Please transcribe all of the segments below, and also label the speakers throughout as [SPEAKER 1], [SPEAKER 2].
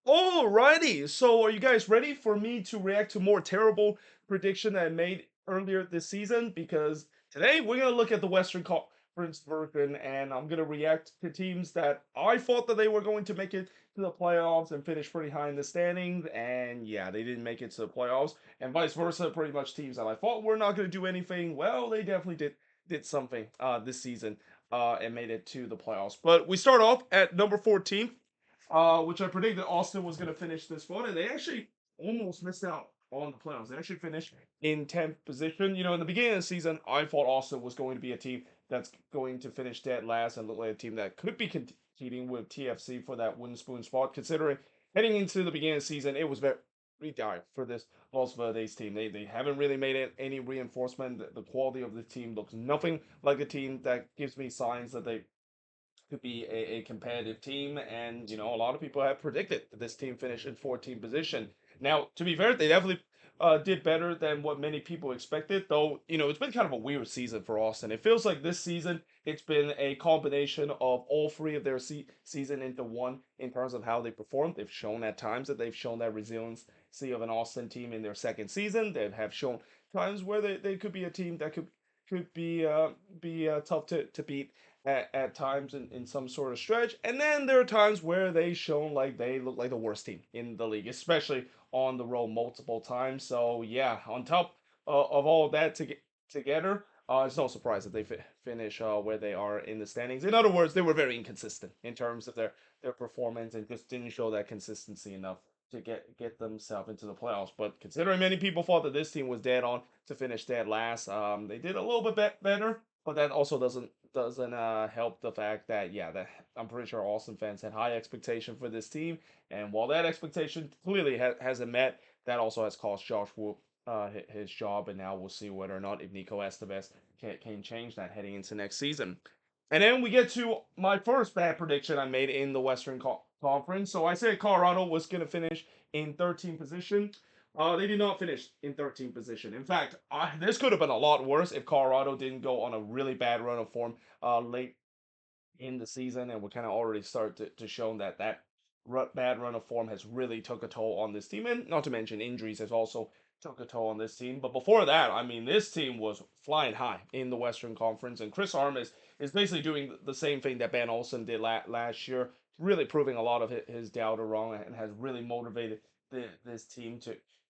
[SPEAKER 1] Alrighty, so are you guys ready for me to react to more terrible prediction that I made earlier this season? Because today we're gonna look at the Western Conference version, and I'm gonna react to teams that I thought that they were going to make it to the playoffs and finish pretty high in the standings, and yeah, they didn't make it to the playoffs, and vice versa. Pretty much teams that I thought were not gonna do anything, well, they definitely did something this season and made it to the playoffs. But we start off at number 14, which I predicted Austin was going to finish this one, and they actually almost missed out on the playoffs. They actually finished in 10th position. You know, in the beginning of the season, I thought Austin was going to be a team that's going to finish dead last and look like a team that could be competing with TFC for that wooden spoon spot, considering heading into the beginning of the season, it was very dire for this Los Verdes team. They haven't really made it any reinforcement. The quality of the team looks nothing like a team that gives me signs that they could be a competitive team. And, you know, a lot of people have predicted that this team finished in 14th position. Now, to be fair, they definitely did better than what many people expected, though, you know, it's been kind of a weird season for Austin. It feels like this season, it's been a combination of all three of their season into one in terms of how they performed. They've shown at times that they've shown that resiliency of an Austin team in their second season. They have shown times where they could be a team that could be tough to beat at times in some sort of stretch. And then there are times where they shown like they look like the worst team in the league, especially on the road multiple times. So yeah, on top of all of that together, it's no surprise that they finish where they are in the standings. In other words, they were very inconsistent in terms of their performance and just didn't show that consistency enough to get themselves into the playoffs. But considering many people thought that this team was dead on to finish dead last, they did a little bit better, but that also doesn't help the fact that yeah, that I'm pretty sure Austin fans had high expectation for this team, and while that expectation clearly hasn't met, that also has cost Josh Wu his job, and now we'll see whether or not if Nico Estevez can change that heading into next season. And then we get to my first bad prediction I made in the Western Conference. So I said Colorado was going to finish in 13th position. They did not finish in 13th position. In fact, this could have been a lot worse if Colorado didn't go on a really bad run of form late in the season, and we kind of already start to show that bad run of form has really took a toll on this team, and not to mention injuries has also took a toll on this team. But before that, I mean, this team was flying high in the Western Conference, and Chris Armas is basically doing the same thing that Ben Olsen did last year, really proving a lot of his doubter wrong, and has really motivated this team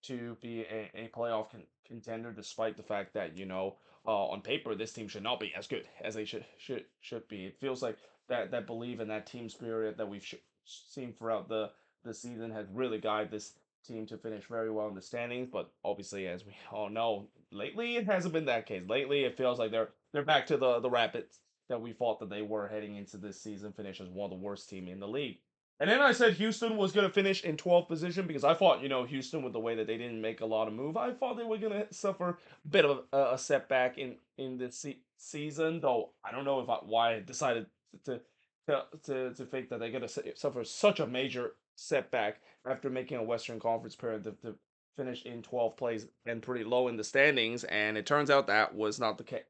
[SPEAKER 1] to be a playoff contender, despite the fact that, you know, on paper this team should not be as good as they should be. It feels like that belief and that team spirit that we've seen throughout the season has really guided this team to finish very well in the standings. But obviously, as we all know, lately it hasn't been that case. Lately, it feels like they're back to the Rapids that we thought that they were heading into this season, finish as one of the worst team in the league. And then I said Houston was going to finish in 12th position because I thought, you know, Houston, with the way that they didn't make a lot of move, I thought they were going to suffer a bit of a setback in this season. Though I don't know if why I decided to to think that they're going to suffer such a major setback after making a Western Conference period to finish in 12th place and pretty low in the standings. And it turns out that was not the case.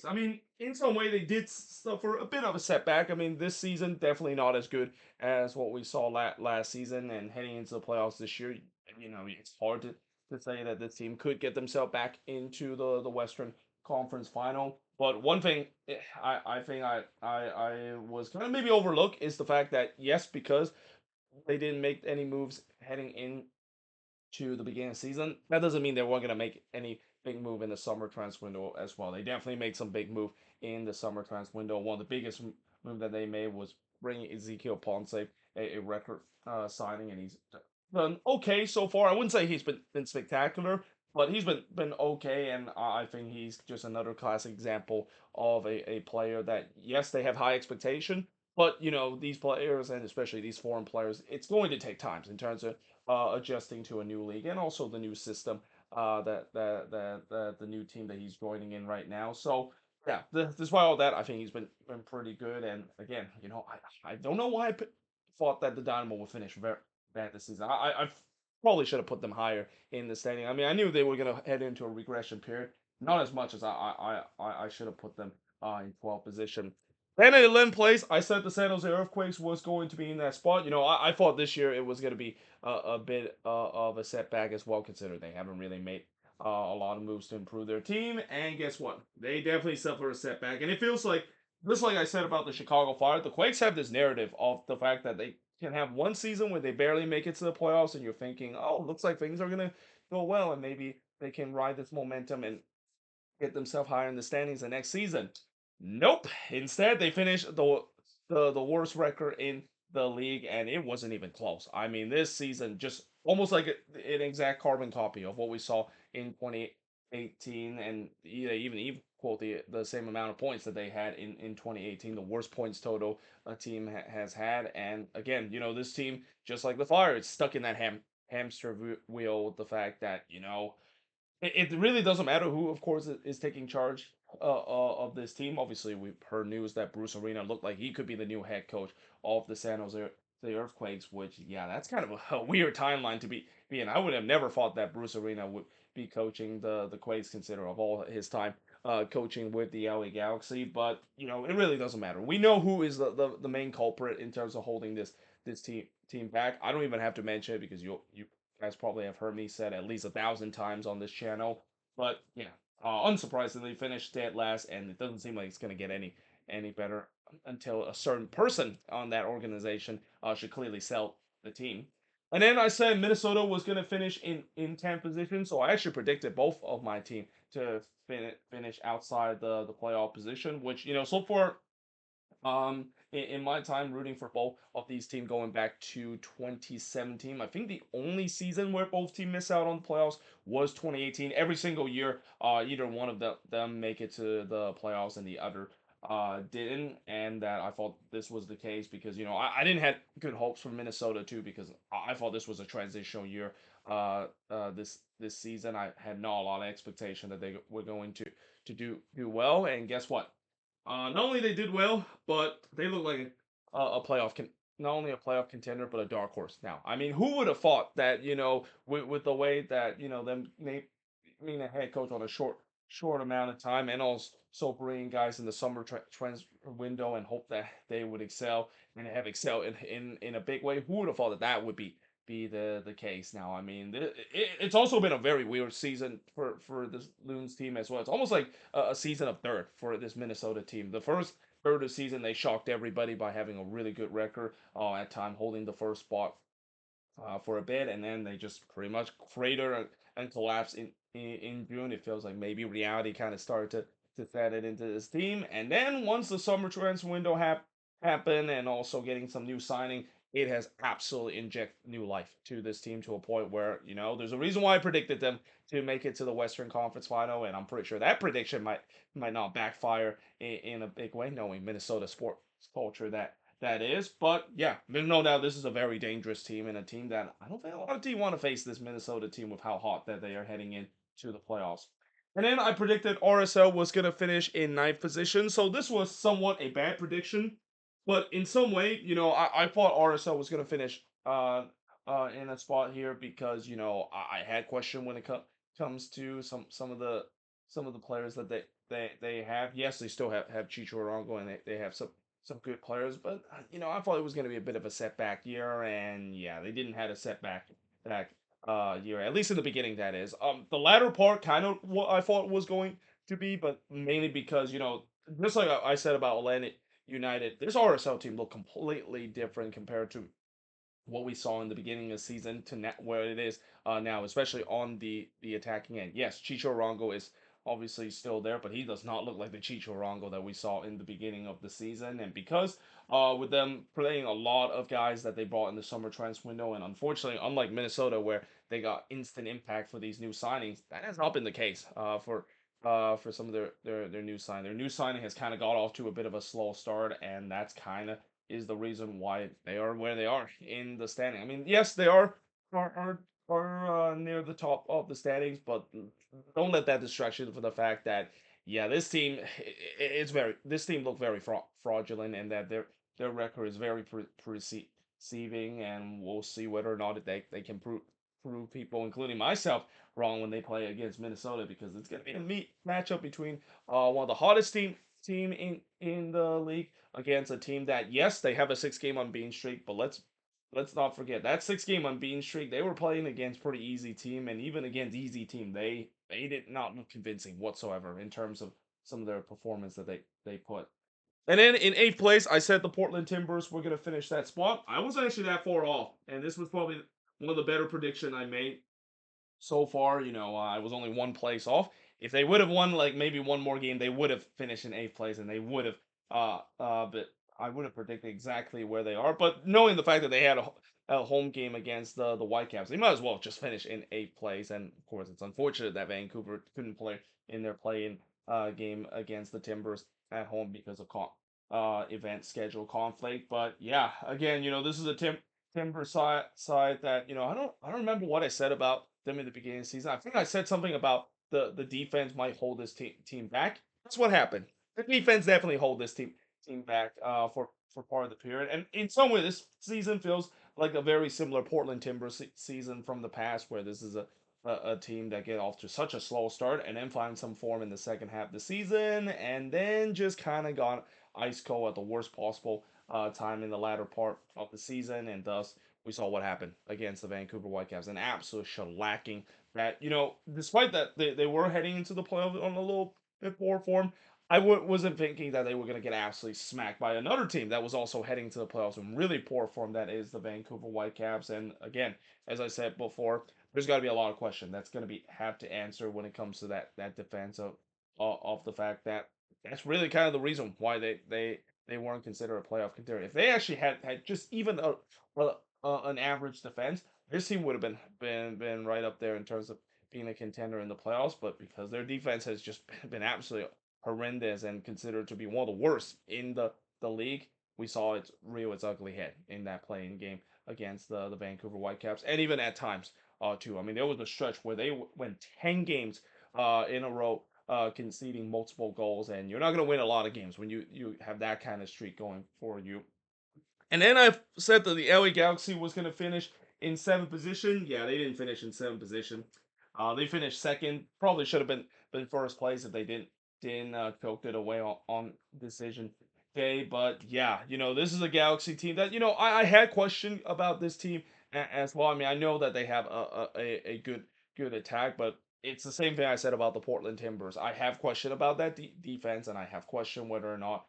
[SPEAKER 1] I mean, in some way, they did suffer a bit of a setback. I mean, this season definitely not as good as what we saw last season, and heading into the playoffs this year. You know, it's hard to say that this team could get themselves back into the Western Conference final. But one thing I think I was kind of maybe overlooked is the fact that yes, because they didn't make any moves heading in to the beginning of the season, that doesn't mean they weren't going to make any big move in the summer transfer window as well. They definitely made some big move in the summer transfer window. One of the biggest move that they made was bringing Ezekiel Ponce, a record signing, and he's done okay so far. I wouldn't say he's been spectacular, but he's been okay, and I think he's just another classic example of a player that yes, they have high expectation, but you know these players and especially these foreign players, it's going to take time in terms of adjusting to a new league and also the new system that the new team that he's joining in right now. So yeah, despite all that, I think he's been pretty good. And again, you know, I don't know why thought that the Dynamo would finish very bad this season. I probably should have put them higher in the standing. I mean, I knew they were gonna head into a regression period, not as much as I should have put them in 12th position. And in 11th place, I said the San Jose Earthquakes was going to be in that spot. I thought this year it was going to be a bit of a setback as well, considering they haven't really made a lot of moves to improve their team. And guess what? They definitely suffer a setback. And it feels like, just like I said about the Chicago Fire, the Quakes have this narrative of the fact that they can have one season where they barely make it to the playoffs, and you're thinking, oh, looks like things are going to go well, and maybe they can ride this momentum and get themselves higher in the standings the next season. Nope. Instead, they finished the worst record in the league, and it wasn't even close. I mean, this season just almost like an exact carbon copy of what we saw in 2018, and they even equal the same amount of points that they had in 2018, the worst points total a team has had. And again, this team, just like the Fire, it's stuck in that hamster wheel with the fact that it really doesn't matter who, of course, is taking charge of this team. Obviously, we've heard news that Bruce Arena looked like he could be the new head coach of the San Jose the Earthquakes, which, yeah, that's kind of a weird timeline to be in. I would have never thought that Bruce Arena would be coaching the Quakes, consider of all his time coaching with the LA Galaxy. But it really doesn't matter. We know who is the main culprit in terms of holding this team back. I don't even have to mention it because you guys probably have heard me said at least 1,000 times on this channel. But yeah, unsurprisingly, finished dead last, and it doesn't seem like it's gonna get any better until a certain person on that organization should clearly sell the team. And then I said Minnesota was gonna finish in 10th position, so I actually predicted both of my team to finish outside the playoff position, which so far in my time rooting for both of these teams going back to 2017, I think the only season where both teams miss out on the playoffs was 2018. Every single year, either one of them make it to the playoffs and the other didn't. And that I thought this was the case because I didn't have good hopes for Minnesota too because I thought this was a transitional year. This season, I had not a lot of expectation that they were going to do well. And guess what? Not only they did well, but they look like a playoff not only a playoff contender but a dark horse. Now, I mean, who would have thought that with the way that them being a head coach on a short amount of time and also bringing guys in the summer transfer window and hope that they would excel and have excelled in a big way. Who would have thought that that would be the case now? I mean, it's also been a very weird season for this Loons team as well. It's almost like a season of third for this Minnesota team. The first third of the season, they shocked everybody by having a really good record, at time holding the first spot for a bit, and then they just pretty much crater and collapse in June. It feels like maybe reality kind of started to set it into this team, and then once the summer transfer window happened, and also getting some new signing, it has absolutely injected new life to this team to a point where there's a reason why I predicted them to make it to the Western Conference final, and I'm pretty sure that prediction might not backfire in a big way, knowing Minnesota sports culture that is. But yeah, there's no doubt this is a very dangerous team and a team that I don't think a lot of teams want to face this Minnesota team with how hot that they are heading into the playoffs. And then I predicted RSL was going to finish in ninth position. So this was somewhat a bad prediction. But in some way, I thought RSL was going to finish in a spot here because, I had question when it comes to some of the players that they have. Yes, they still have Chicho Arango and they have some good players, but I thought it was going to be a bit of a setback year, and yeah, they didn't have a setback year, at least in the beginning. That is, the latter part kind of what I thought was going to be, but mainly because just like I said about Atlanta United, this RSL team looked completely different compared to what we saw in the beginning of the season to where it is now, especially on the attacking end. Yes, Chicho Arango is obviously still there, but he does not look like the Chicho Arango that we saw in the beginning of the season. And because with them playing a lot of guys that they brought in the summer transfer window, and unfortunately, unlike Minnesota where they got instant impact for these new signings, that has not been the case for some of their new signing. Their new signing has kind of got off to a bit of a slow start, and that's kind of is the reason why they are where they are in the standing. I mean, yes, they are near the top of the standings, but don't let that distract you for the fact that yeah, this team it's very this team look very fraudulent, and that their record is very deceiving, and we'll see whether or not they can prove people, including myself, wrong when they play against Minnesota because it's going to be a meat matchup between one of the hottest team team in the league against a team that, yes, they have a 6 game unbeaten streak, but let's not forget that 6 game unbeaten streak. They were playing against pretty easy team, and even against easy team, they did not look convincing whatsoever in terms of some of their performance that they put. And then in eighth place, I said the Portland Timbers were going to finish that spot. I wasn't actually that far off, and this was probably one of the better prediction I made so far. I was only one place off. If they would have won like maybe one more game, they would have finished in eighth place, and they would have. But I would have predicted exactly where they are. But knowing the fact that they had a home game against the Whitecaps, they might as well just finish in eighth place. And of course, it's unfortunate that Vancouver couldn't play in their play-in game against the Timbers at home because of event schedule conflict. But yeah, again, this is a Timber side that I don't remember what I said about them in the beginning of the season. I think I said something about the defense might hold this team back. That's what happened. The defense definitely hold this team back for part of the period. And in some way, this season feels like a very similar Portland Timbers season from the past, where this is a team that get off to such a slow start and then find some form in the second half of the season, and then just kind of got ice cold at the worst possible time in the latter part of the season, and thus we saw what happened against the Vancouver Whitecaps, an absolute shellacking. That despite that they were heading into the playoffs on a little bit poor form, wasn't thinking that they were going to get absolutely smacked by another team that was also heading to the playoffs in really poor form. That is the Vancouver Whitecaps, and again, as I said before, there's got to be a lot of question that's going to be have to answer when it comes to that defense of the fact that that's really kind of the reason why they weren't considered a playoff contender. If they actually had just even an average defense, this team would have been right up there in terms of being a contender in the playoffs. But because their defense has just been absolutely horrendous and considered to be one of the worst in the league, we saw it rear its ugly head in that playing game against the Vancouver Whitecaps, and even at times too. I mean, there was a stretch where they went 10 games in a row conceding multiple goals, and you're not going to win a lot of games when you have that kind of streak going for you. And then I've said that the LA Galaxy was going to finish in seventh position. Yeah, they didn't finish in seventh position. They finished second. Probably should have been first place if they didn't choke it away on decision day. But yeah, this is a Galaxy team that I had question about this team as well. I mean, I know that they have a good attack, but it's the same thing I said about the Portland Timbers. I have question about that defense, and I have question whether or not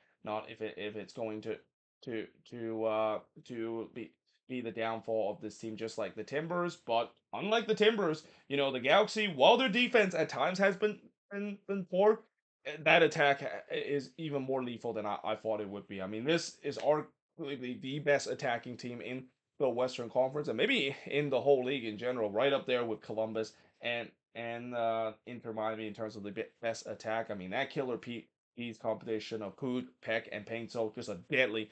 [SPEAKER 1] if it's going to be the downfall of this team, just like the Timbers. But unlike the Timbers, the Galaxy, while their defense at times has been poor, that attack is even more lethal than I thought it would be. I mean, this is arguably the best attacking team in the Western Conference, and maybe in the whole league in general, right up there with Columbus and Inter Miami in terms of the best attack. I mean, that Killer P's combination of Hood, Peck, and Painto, just a deadly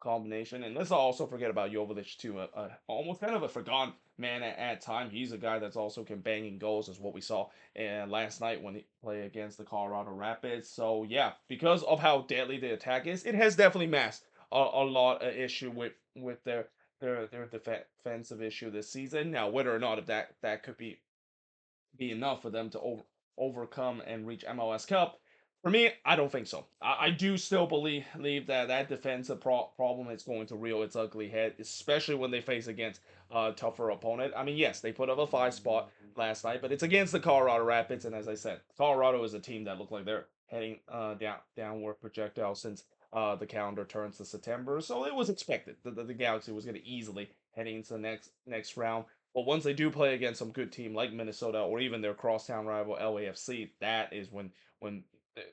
[SPEAKER 1] combination. And let's not also forget about Jovic too, almost kind of a forgotten man at time. He's a guy that's also can bang in goals, as what we saw last night when he played against the Colorado Rapids. So yeah, because of how deadly the attack is, it has definitely masked a lot of issue with their defensive issue this season. Now, whether or not if that could be enough for them to overcome and reach MLS Cup. For me, I don't think so. I do still believe that defensive problem is going to reel its ugly head, especially when they face against a tougher opponent. I mean, yes, they put up a 5 spot last night, but it's against the Colorado Rapids, and as I said, Colorado is a team that look like they're heading downward projectile since the calendar turns to September. So it was expected that the Galaxy was going to easily heading into the next round. But once they do play against some good team like Minnesota or even their crosstown rival LAFC, that is when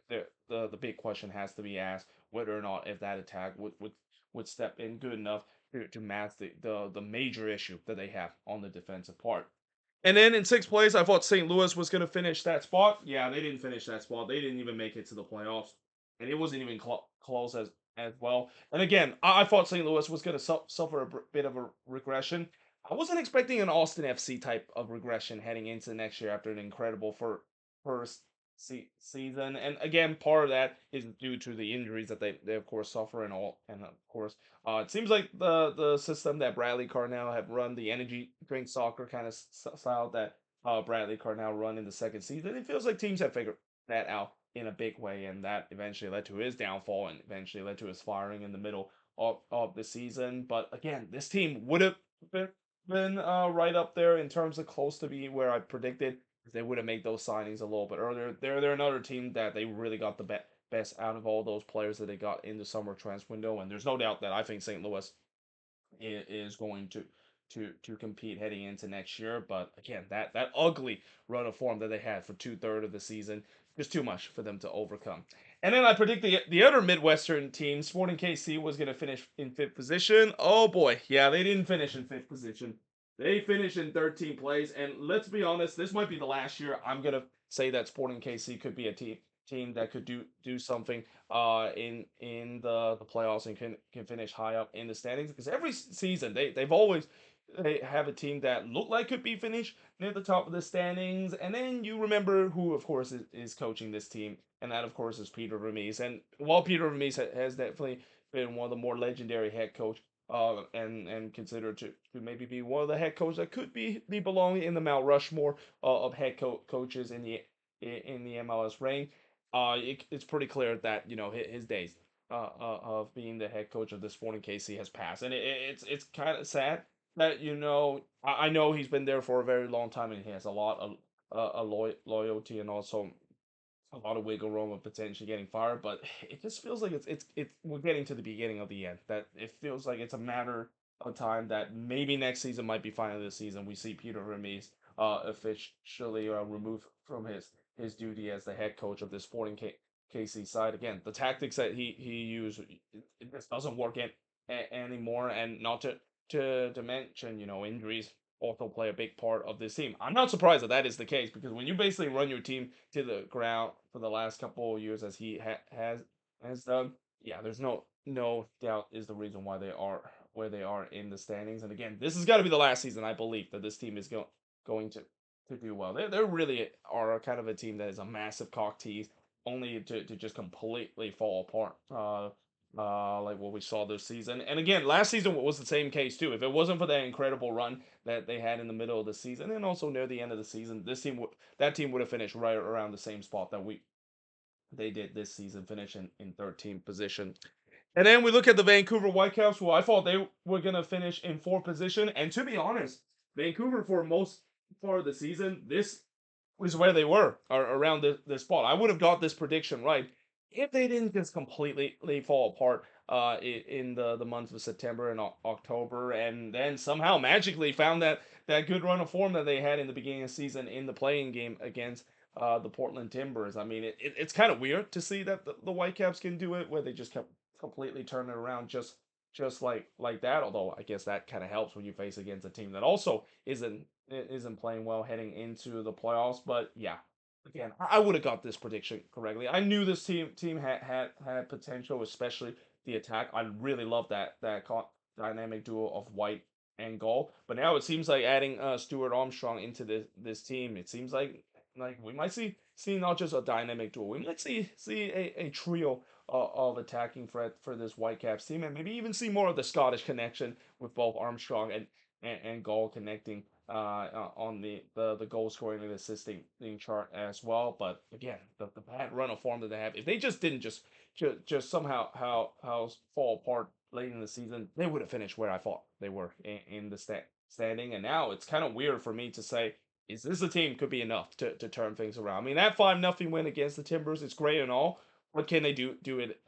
[SPEAKER 1] the big question has to be asked whether or not if that attack would step in good enough to mask the major issue that they have on the defensive part. And then in sixth place, I thought St. Louis was going to finish that spot. Yeah, they didn't finish that spot. They didn't even make it to the playoffs, and it wasn't even close as well. And again, I thought St. Louis was going to suffer a bit of a regression. I wasn't expecting an Austin FC type of regression heading into next year after an incredible first season. And again, part of that is due to the injuries that they of course suffer and all. And of course, it seems like the system that Bradley Carnell have run, the energy drink soccer kind of style that Bradley Carnell run in the second season, it feels like teams have figured that out in a big way, and that eventually led to his downfall and eventually led to his firing in the middle of the season. But again, this team would have been right up there in terms of close to be where I predicted if they would have made those signings a little bit earlier. They're another team that they really got the best out of all those players that they got in the summer transfer window, and there's no doubt that I think St. Louis is going to compete heading into next year. But again, that ugly run of form that they had for 2/3 of the season, just too much for them to overcome. And then I predict the other Midwestern team, Sporting KC, was going to finish in fifth position. Oh boy, yeah, they didn't finish in fifth position. They finished in 13th place, and let's be honest, this might be the last year I'm gonna say that Sporting KC could be a team that could do something in the playoffs and can finish high up in the standings, because every season they have a team that look like could be finished near the top of the standings, and then you remember who of course is coaching this team, and that of course is Peter Vermees. And while Peter Vermees has definitely been one of the more legendary head coach, and considered to maybe be one of the head coaches that could be belonging in the Mount Rushmore of head coaches in the MLS rank. It's pretty clear that his days of being the head coach of the Sporting KC has passed, and it's kind of sad that I know he's been there for a very long time and he has a lot of loyalty and also a lot of wiggle room of potentially getting fired, but it just feels like it's we're getting to the beginning of the end. That it feels like it's a matter of time that maybe next season might be finally the season we see Peter Remis officially removed from his duty as the head coach of the Sporting KC side. Again, the tactics that he used, it just doesn't work anymore, and not to mention injuries also play a big part of this team. I'm not surprised that that is the case, because when you basically run your team to the ground for the last couple of years as he has done, yeah, there's no doubt is the reason why they are where they are in the standings. And again, this has got to be the last season I believe that this team is going to do well. They really are kind of a team that is a massive cock tease, only to just completely fall apart. Like what we saw this season. And again, last season was the same case too. If it wasn't for that incredible run that they had in the middle of the season and also near the end of the season, that team would have finished right around the same spot that they did this season, finishing in 13th position. And then we look at the Vancouver Whitecaps, who I thought they were gonna finish in fourth position. And to be honest, Vancouver for most part of the season, this was where they were, or around this spot. I would have got this prediction right if they didn't just completely fall apart in the months of September and October, and then somehow magically found that good run of form that they had in the beginning of the season in the playing game against the Portland Timbers. I mean, it's kind of weird to see that the Whitecaps can do it, where they just kept completely turn it around just like that. Although I guess that kind of helps when you face against a team that also isn't playing well heading into the playoffs. But yeah, again, I would have got this prediction correctly. I knew this team had potential, especially the attack. I really love that dynamic duo of White and Goal. But now it seems like adding Stuart Armstrong into this team, it seems like we might see not just a dynamic duo, we might see a trio of attacking threat for this Whitecaps team, and maybe even see more of the Scottish connection with both Armstrong and Gall connecting on the goal scoring and assisting chart as well. But again, the bad run of form that they have, if they just didn't just somehow how fall apart late in the season, they would have finished where I thought they were in the standing. And now it's kind of weird for me to say, is this a team could be enough to turn things around? I mean, that 5-0 win against the Timbers is great and all. What can they do it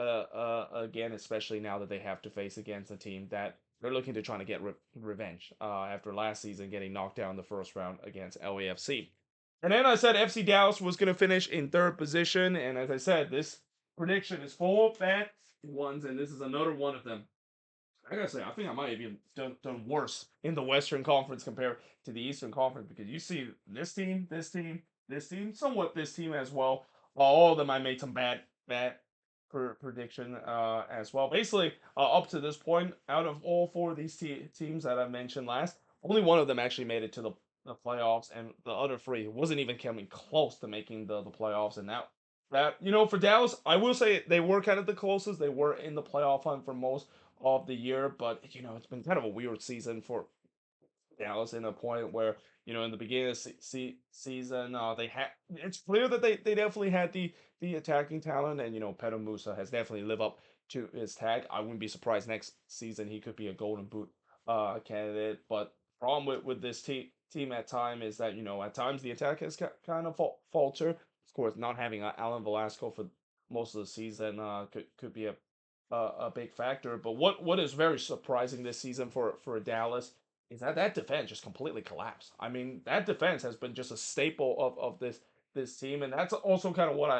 [SPEAKER 1] again, especially now that they have to face against a team that they're looking to trying to get revenge after last season getting knocked down in the first round against LAFC. And then I said FC Dallas was going to finish in third position, and as I said, this prediction is full of bad ones, and this is another one of them. I gotta say, I think I might have even done worse in the Western Conference compared to the Eastern Conference, because you see this team, somewhat this team as well. All of them, I made some bad prediction as well. Basically, up to this point, out of all four of these teams that I mentioned last, only one of them actually made it to the playoffs, and the other three wasn't even coming close to making the playoffs. And that for Dallas, I will say they were kind of the closest. They were in the playoff hunt for most of the year, but it's been kind of a weird season for Dallas in a point where in the beginning of the season, they had it's clear that they definitely had the attacking talent, and Pedro Musa has definitely lived up to his tag. I wouldn't be surprised next season he could be a Golden Boot candidate. But problem with this team at time is that at times the attack has kind of faltered. Of course, not having Alan Velasco for most of the season could be a big factor. But what is very surprising this season for Dallas is that defense just completely collapsed. I mean, that defense has been just a staple of this team, and that's also kind of what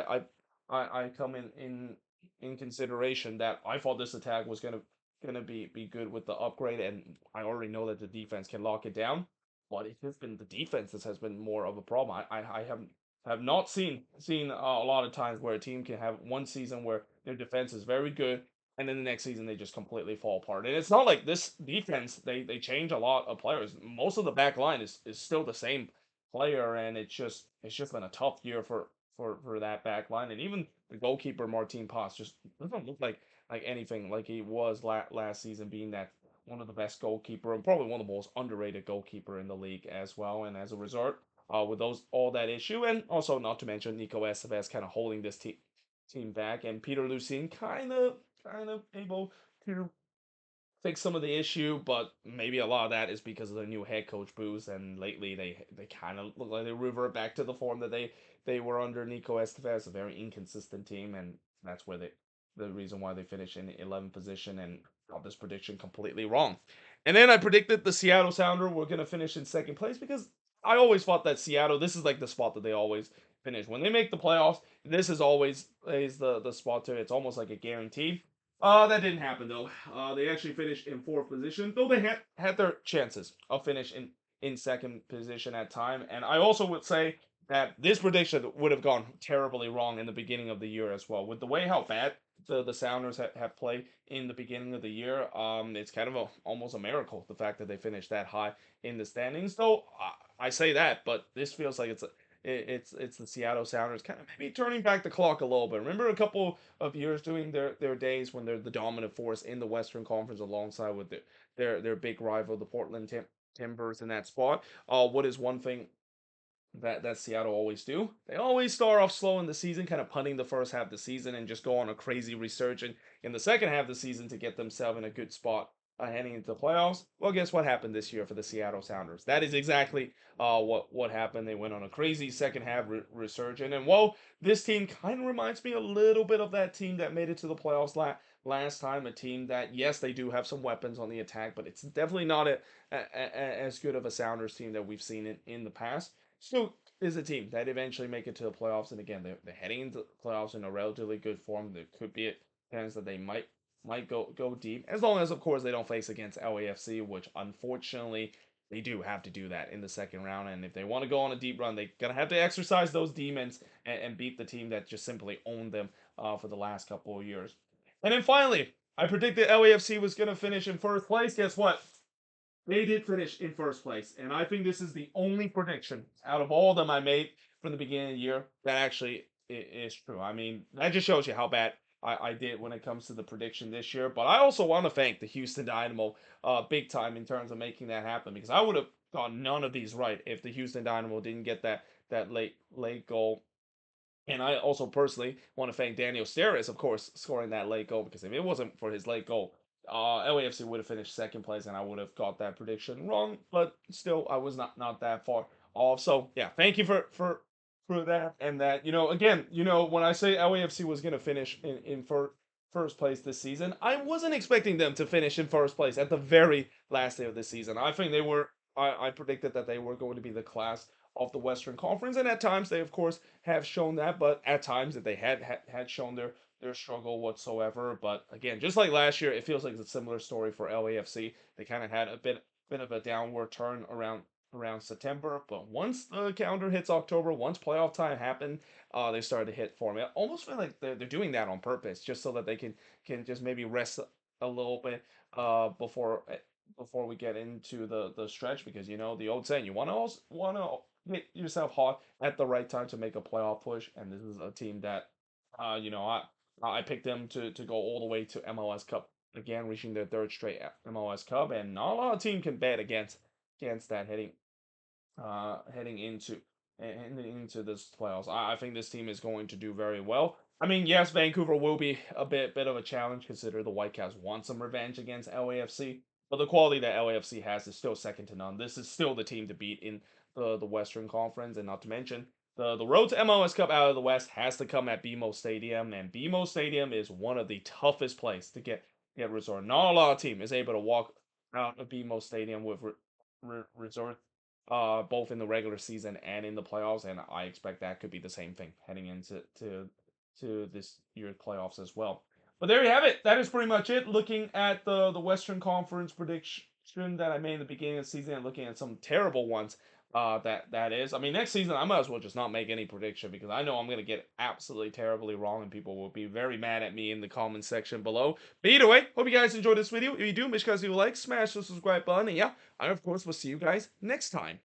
[SPEAKER 1] I come in consideration, that I thought this attack was gonna be good with the upgrade, and I already know that the defense can lock it down, but it has been the defense that has been more of a problem. I have not seen a lot of times where a team can have one season where their defense is very good, and then the next season they just completely fall apart. And it's not like this defense, they change a lot of players. Most of the back line is still the same player, and it's just been a tough year for that back line. And even the goalkeeper Martin Paz just doesn't look like anything like he was last season, being that one of the best goalkeeper and probably one of the most underrated goalkeeper in the league as well. And as a result, with those all that issue, and also not to mention Nico Estevez kind of holding this team back, and Peter Lucien kind of able to fix some of the issue, but maybe a lot of that is because of the new head coach boost. And lately they kind of look like they revert back to the form that they were under Nico Estevez, a very inconsistent team, and that's where the reason why they finished in 11th position and got this prediction completely wrong. And then I predicted the Seattle Sounder were gonna finish in second place because I always thought that Seattle, this is like the spot that they always finish when they make the playoffs. This is always is the spot to, it's almost like a guarantee. That didn't happen though. They actually finished in fourth position, though they had their chances of finish in second position at time. And I also would say that this prediction would have gone terribly wrong in the beginning of the year as well. With the way how bad the Sounders have played in the beginning of the year, it's kind of almost a miracle the fact that they finished that high in the standings. Though I say that, but this feels like it's the Seattle Sounders kind of maybe turning back the clock a little bit. Remember a couple of years doing their days when they're the dominant force in the Western Conference alongside with their big rival, the Portland Timbers, in that spot. What is one thing that Seattle always do? They always start off slow in the season, kind of punting the first half of the season and just go on a crazy resurgence in the second half of the season to get themselves in a good spot heading into the playoffs. Well, guess what happened this year for the Seattle Sounders? That is exactly what happened. They went on a crazy second half resurgence, and well, this team kind of reminds me a little bit of that team that made it to the playoffs last time. A team that, yes, they do have some weapons on the attack, but it's definitely not as good of a Sounders team that we've seen in the past. Still is a team that eventually make it to the playoffs, and again, they're heading into the playoffs in a relatively good form. There could be a chance that they might go deep, as long as of course they don't face against LAFC, which unfortunately they do have to do that in the second round. And if they want to go on a deep run, they're gonna have to exercise those demons and beat the team that just simply owned them for the last couple of years. And then finally, I predicted LAFC was gonna finish in first place. Guess what? They did finish in first place, and I think this is the only prediction out of all of them I made from the beginning of the year that actually is true. I mean, that just shows you how bad I did when it comes to the prediction this year. But I also want to thank the Houston Dynamo big time in terms of making that happen, because I would have got none of these right if the Houston Dynamo didn't get that late goal. And I also personally want to thank Daniel Steres, of course, scoring that late goal, because if it wasn't for his late goal, LAFC would have finished second place, and I would have got that prediction wrong. But still, I was not that far off. So yeah, thank you for that. And that, again, when I say LAFC was gonna finish in first place this season, I wasn't expecting them to finish in first place at the very last day of the season. I think they were. I predicted that they were going to be the class of the Western Conference, and at times they, of course, have shown that. But at times that they had shown their struggle whatsoever. But again, just like last year, it feels like it's a similar story for LAFC. They kind of had a bit of a downward turn around September, but once the calendar hits October, once playoff time happened, they started to hit form. It almost feel like they're doing that on purpose, just so that they can just maybe rest a little bit before we get into the stretch, because the old saying, you want to hit yourself hot at the right time to make a playoff push. And this is a team that I picked them to go all the way to MLS Cup again, reaching their third straight MLS Cup, and not a lot of team can bet against that heading into this playoffs. I think this team is going to do very well. I mean, yes, Vancouver will be a bit of a challenge considering the Whitecaps want some revenge against LAFC, but the quality that LAFC has is still second to none. This is still the team to beat in the Western Conference, and not to mention the road to MLS Cup out of the West has to come at BMO Stadium, and BMO Stadium is one of the toughest places to get resort. Not a lot of team is able to walk out of BMO Stadium with resort both in the regular season and in the playoffs, and I expect that could be the same thing heading into this year's playoffs as well. But there you have it. That is pretty much it. Looking at the Western Conference prediction that I made in the beginning of the season, and looking at some terrible ones. That is. I mean, next season I might as well just not make any prediction because I know I'm gonna get absolutely terribly wrong, and people will be very mad at me in the comment section below. But either way, hope you guys enjoyed this video. If you do, make sure you guys do like, smash the subscribe button, and yeah, I of course will see you guys next time.